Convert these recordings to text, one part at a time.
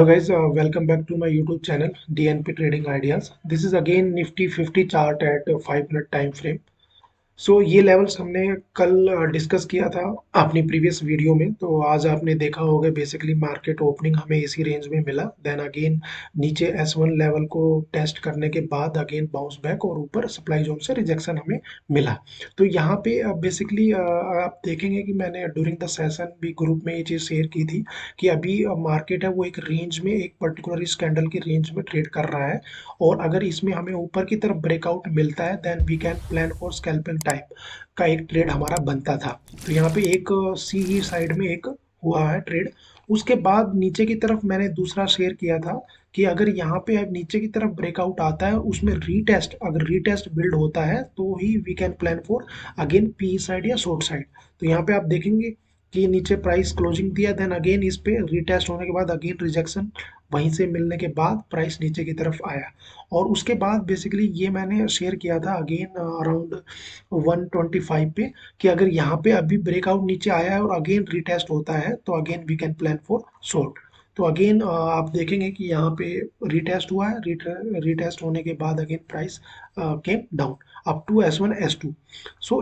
Hello guys, welcome back to my YouTube channel DNP Trading Ideas. This is again Nifty 50 chart at 5 minute time frame. ये levels हमने कल discuss किया था अपनी previous video में। तो आज आपने देखा होगा बेसिकली मार्केट ओपनिंग हमें इसी रेंज में मिला। देन अगेन नीचे S1 लेवल को टेस्ट करने के बाद अगेन बाउंस बैक और ऊपर सप्लाई जोन से रिजेक्शन हमें मिला। तो यहाँ पे बेसिकली आप देखेंगे कि मैंने ड्यूरिंग द सेशन भी ग्रुप में ये चीज़ शेयर की थी कि अभी मार्केट है वो एक रेंज में, एक पर्टिकुलर इस कैंडल की रेंज में ट्रेड कर रहा है। और अगर इसमें हमें ऊपर की तरफ ब्रेकआउट मिलता है then we can plan for scalping type का एक ट्रेड हमारा बनता था। तो यहाँ पे एक सी ही साइड में एक हुआ है ट्रेड। उसके बाद नीचे की तरफ मैंने दूसरा शेयर किया था कि अगर यहाँ पे अब नीचे की तरफ ब्रेकआउट आता है, उसमें रीटेस्ट, अगर रीटेस्ट बिल्ड होता है तो ही we can plan for again P side या शॉर्ट साइड। तो यहाँ पे आप देखेंगे कि नीचे प्राइस क्लोजिंग दिया, देन अगेन इस पे रीटेस्ट होने के बाद अगेन रिजेक्शन, वहीं से मिलने के बाद प्राइस नीचे की तरफ आया। और उसके बाद बेसिकली ये मैंने शेयर किया था अगेन अराउंड 125 पे कि अगर यहाँ पे अभी ब्रेकआउट नीचे आया है और अगेन रीटेस्ट होता है तो again we can plan for short. तो अगेन आप देखेंगे कि यहाँ पे रीटेस्ट हुआ है, रीटेस्ट होने के बाद again price came down up to S1 S2।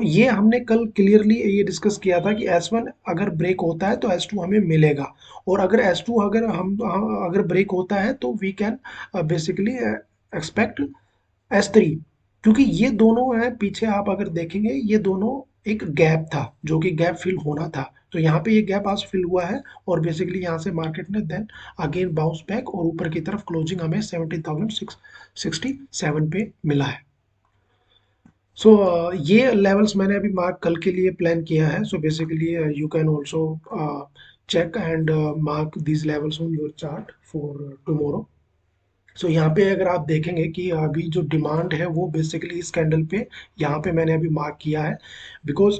ये हमने कल क्लियरली ये डिस्कस किया था कि S1 अगर ब्रेक होता है तो S2 हमें मिलेगा, और अगर S2 अगर ब्रेक होता है तो we can basically expect S3। क्योंकि ये दोनों है पीछे, आप अगर देखेंगे ये दोनों एक गैप था जो कि गैप फिल होना था। तो यहाँ पे ये गैप आज फिल हुआ है और बेसिकली यहाँ से मार्केट ने देन अगेन बाउंस बैक और ऊपर की तरफ क्लोजिंग हमें 17,667 पे मिला है। ये लेवल्स मैंने अभी मार्क कल के लिए प्लान किया है। Basically you can also check and mark these levels on your chart for tomorrow। यहाँ पे अगर आप देखेंगे कि अभी जो डिमांड है वो बेसिकली इस कैंडल पे यहाँ पे मैंने अभी मार्क किया है, बिकॉज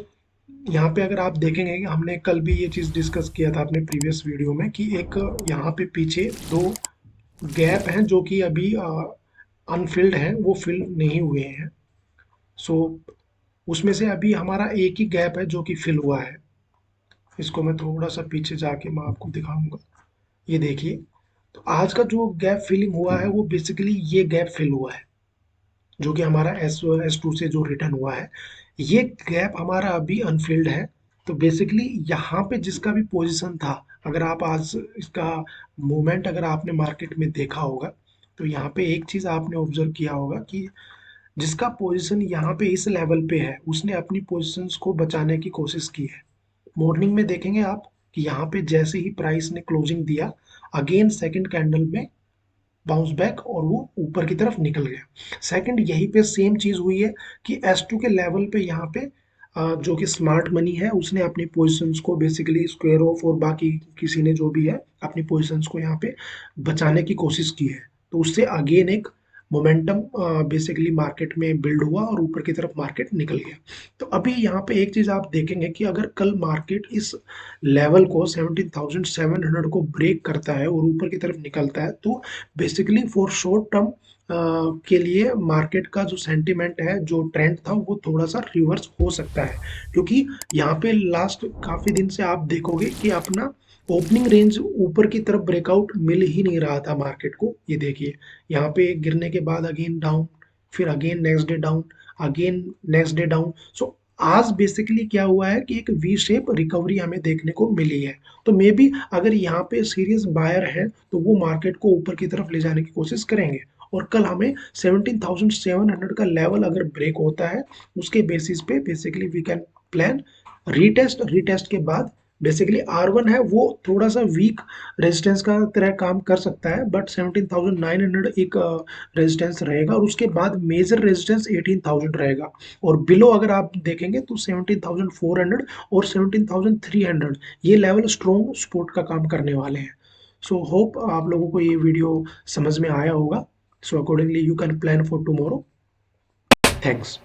यहाँ पे अगर आप देखेंगे कि हमने कल भी ये चीज़ डिस्कस किया था अपने प्रीवियस वीडियो में कि एक यहाँ पे पीछे दो गैप हैं जो कि अभी अनफिल्ड हैं, वो फिल नहीं हुए हैं। उसमें से अभी हमारा एक ही गैप है जो कि फिल हुआ है। इसको मैं थोड़ा सा पीछे जाके मैं आपको दिखाऊंगा। ये देखिए, तो आज का जो गैप फिलिंग हुआ है वो बेसिकली ये गैप फिल हुआ है जो कि हमारा S2 से जो रिटर्न हुआ है। ये गैप हमारा अभी अनफिल्ड है। तो बेसिकली यहाँ पे जिसका भी पोजीशन था, अगर आप आज इसका मूवमेंट अगर आपने मार्केट में देखा होगा तो यहाँ पे एक चीज़ आपने ऑब्जर्व किया होगा कि जिसका पोजीशन यहाँ पे इस लेवल पे है उसने अपनी पोजीशंस को बचाने की कोशिश की है। मॉर्निंग में देखेंगे आप कि यहाँ पे जैसे ही प्राइस ने क्लोजिंग दिया अगेन सेकंड कैंडल में बाउंस बैक और वो ऊपर की तरफ निकल गया। सेकंड यहीं पे सेम चीज हुई है कि S2 के लेवल पे यहाँ पे जो कि स्मार्ट मनी है उसने अपनी पोजीशंस को बेसिकली स्क्वायर ऑफ और बाकी किसी ने जो भी है अपनी पोजीशंस को यहाँ पे बचाने की कोशिश की है। तो उससे अगेन एक मोमेंटम बेसिकली मार्केट में बिल्ड हुआ और ऊपर की तरफ मार्केट निकल गया। तो अभी यहाँ पे एक चीज आप देखेंगे कि अगर कल मार्केट इस लेवल को 17,700 को ब्रेक करता है और ऊपर की तरफ निकलता है तो बेसिकली फॉर शॉर्ट टर्म के लिए मार्केट का जो सेंटिमेंट है, जो ट्रेंड था, वो थोड़ा सा रिवर्स हो सकता है। क्योंकि यहाँ पे लास्ट काफी दिन से आप देखोगे कि अपना ओपनिंग रेंज ऊपर की तरफ ब्रेकआउट मिल ही नहीं रहा था मार्केट को। ये देखिए, यहाँ पे गिरने के बाद अगेन डाउन, फिर again next day down, again next day down. आज बेसिकली क्या हुआ है कि एक वी शेप रिकवरी हमें देखने को मिली है। तो मे बी अगर यहाँ पे सीरियस बायर है तो वो मार्केट को ऊपर की तरफ ले जाने की कोशिश करेंगे और कल हमें 17,700 का लेवल अगर ब्रेक होता है उसके बेसिस पे basically we can plan retest के बाद बेसिकली R1 है वो थोड़ा सा वीक रेजिस्टेंस का तरह काम कर सकता है, बट 17,900 एक रेजिस्टेंस रहेगा और उसके बाद मेजर रेजिस्टेंस 18,000 रहेगा। और बिलो अगर आप देखेंगे तो 17,400 और 17,300 ये लेवल स्ट्रॉन्ग सपोर्ट का काम करने वाले हैं। होप आप लोगों को ये वीडियो समझ में आया होगा। Accordingly you can plan for tomorrow. Thanks.